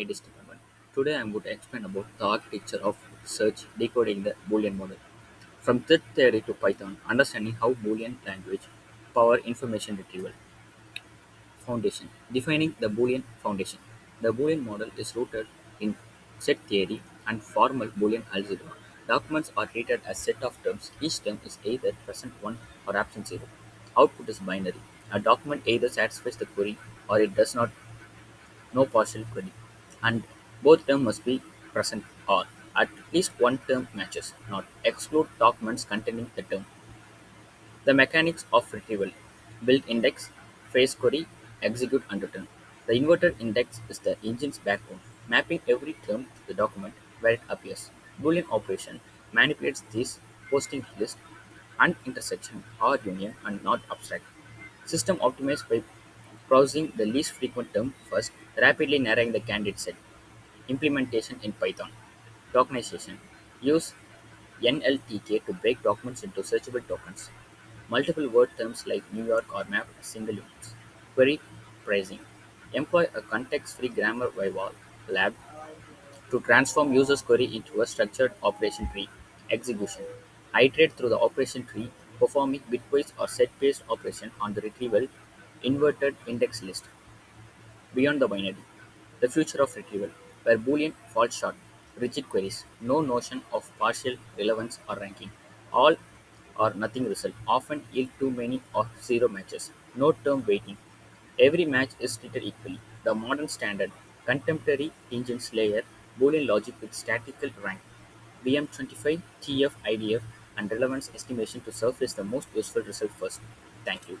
it is determined. Today I am going to explain about the architecture of search decoding the Boolean model. From thread theory to Python, understanding how Boolean language power information retrieval. Foundation. Defining the Boolean foundation. The Boolean model is rooted in set theory and formal Boolean algebra. Documents are treated as set of terms. Each term is either present 1 or absent 0. Output is binary. A document either satisfies the query or it does not, no partial query. And both terms must be present or at least one term matches, not exclude documents containing the term. The mechanics of retrieval: build index, phrase query, execute and return. The inverted index is the engine's backbone, mapping every term to the document where it appears. Boolean operation manipulates these posting list and intersection or union and not abstract. System optimized by browsing the least frequent term first, rapidly narrowing the candidate set. Implementation in Python. Tokenization: use NLTK to break documents into searchable tokens. Multiple word terms like New York are mapped as single units. Query pricing: employ a context-free grammar Vival lab to transform user's query into a structured operation tree. Execution: iterate through the operation tree, performing bitwise or set-based operation on the retrieval inverted index list. Beyond the binary, the future of retrieval, where Boolean falls short, rigid queries, no notion of partial relevance or ranking, all or nothing result often yield too many or zero matches, no term weighting. Every match is treated equally. The modern standard, contemporary engines layer Boolean logic with statistical rank, BM25, TF, IDF, and relevance estimation to surface the most useful result first. Thank you.